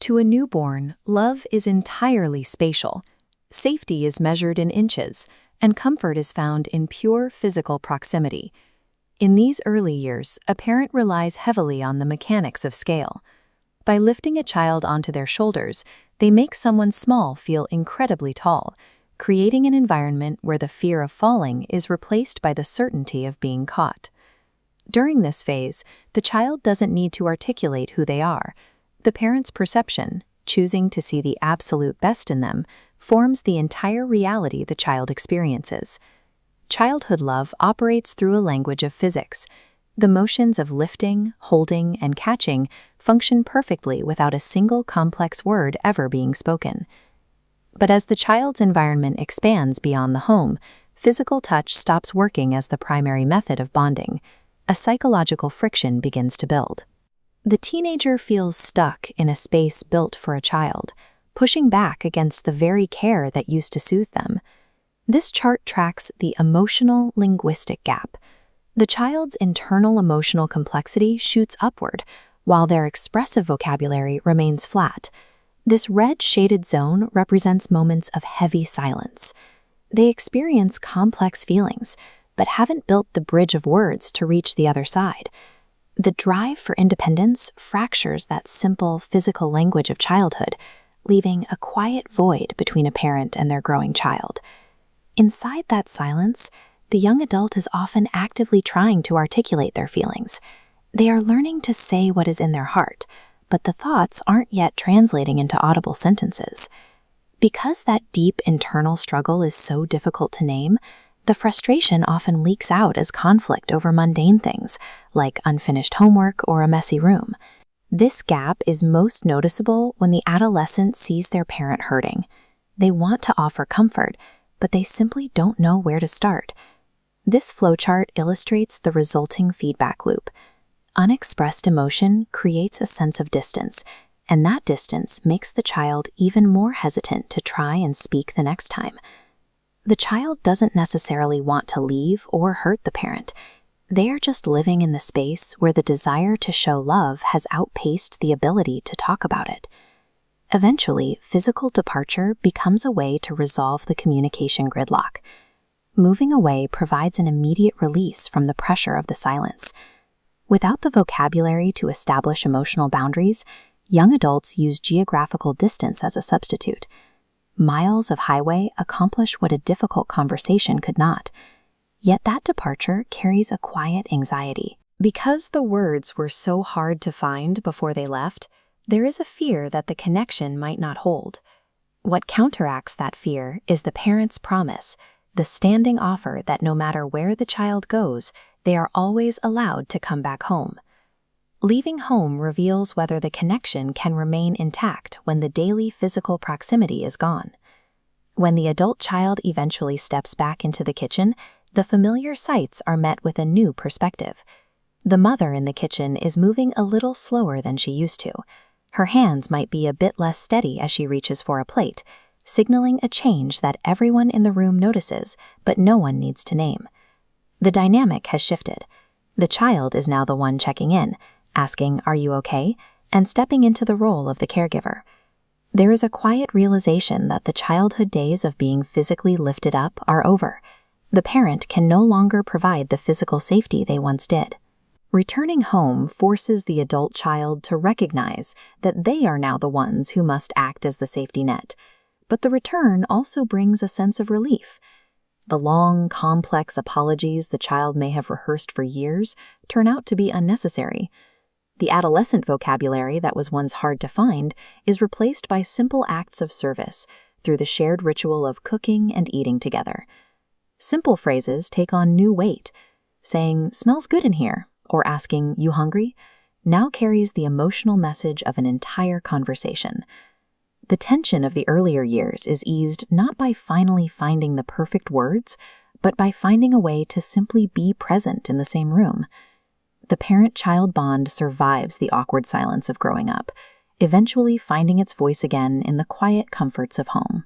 To a newborn, love is entirely spatial. Safety is measured in inches, and comfort is found in pure physical proximity. In these early years, a parent relies heavily on the mechanics of scale. By lifting a child onto their shoulders, they make someone small feel incredibly tall, creating an environment where the fear of falling is replaced by the certainty of being caught. During this phase, the child doesn't need to articulate who they are. The parent's perception, choosing to see the absolute best in them, forms the entire reality the child experiences. Childhood love operates through a language of physics. The motions of lifting, holding, and catching function perfectly without a single complex word ever being spoken. But as the child's environment expands beyond the home, physical touch stops working as the primary method of bonding. A psychological friction begins to build. The teenager feels stuck in a space built for a child, pushing back against the very care that used to soothe them. This chart tracks the emotional-linguistic gap. The child's internal emotional complexity shoots upward, while their expressive vocabulary remains flat. This red shaded zone represents moments of heavy silence. They experience complex feelings, but haven't built the bridge of words to reach the other side. The drive for independence fractures that simple physical language of childhood, leaving a quiet void between a parent and their growing child. Inside that silence, the young adult is often actively trying to articulate their feelings. They are learning to say what is in their heart, but the thoughts aren't yet translating into audible sentences. Because that deep internal struggle is so difficult to name, the frustration often leaks out as conflict over mundane things, like unfinished homework or a messy room. This gap is most noticeable when the adolescent sees their parent hurting. They want to offer comfort, but they simply don't know where to start. This flowchart illustrates the resulting feedback loop. Unexpressed emotion creates a sense of distance, and that distance makes the child even more hesitant to try and speak the next time. The child doesn't necessarily want to leave or hurt the parent. They are just living in the space where the desire to show love has outpaced the ability to talk about it. Eventually, physical departure becomes a way to resolve the communication gridlock. Moving away provides an immediate release from the pressure of the silence. Without the vocabulary to establish emotional boundaries, young adults use geographical distance as a substitute. Miles of highway accomplish what a difficult conversation could not. Yet that departure carries a quiet anxiety. Because the words were so hard to find before they left, there is a fear that the connection might not hold. What counteracts that fear is the parent's promise, the standing offer that no matter where the child goes, they are always allowed to come back home. Leaving home reveals whether the connection can remain intact when the daily physical proximity is gone. When the adult child eventually steps back into the kitchen, the familiar sights are met with a new perspective. The mother in the kitchen is moving a little slower than she used to. Her hands might be a bit less steady as she reaches for a plate, signaling a change that everyone in the room notices, but no one needs to name. The dynamic has shifted. The child is now the one checking in, asking, "Are you okay?" and stepping into the role of the caregiver. There is a quiet realization that the childhood days of being physically lifted up are over. The parent can no longer provide the physical safety they once did. Returning home forces the adult child to recognize that they are now the ones who must act as the safety net. But the return also brings a sense of relief. The long, complex apologies the child may have rehearsed for years turn out to be unnecessary. The adolescent vocabulary that was once hard to find is replaced by simple acts of service through the shared ritual of cooking and eating together. Simple phrases take on new weight. Saying, "Smells good in here," or asking, "You hungry?" now carries the emotional message of an entire conversation. The tension of the earlier years is eased not by finally finding the perfect words, but by finding a way to simply be present in the same room. The parent-child bond survives the awkward silence of growing up, eventually finding its voice again in the quiet comforts of home.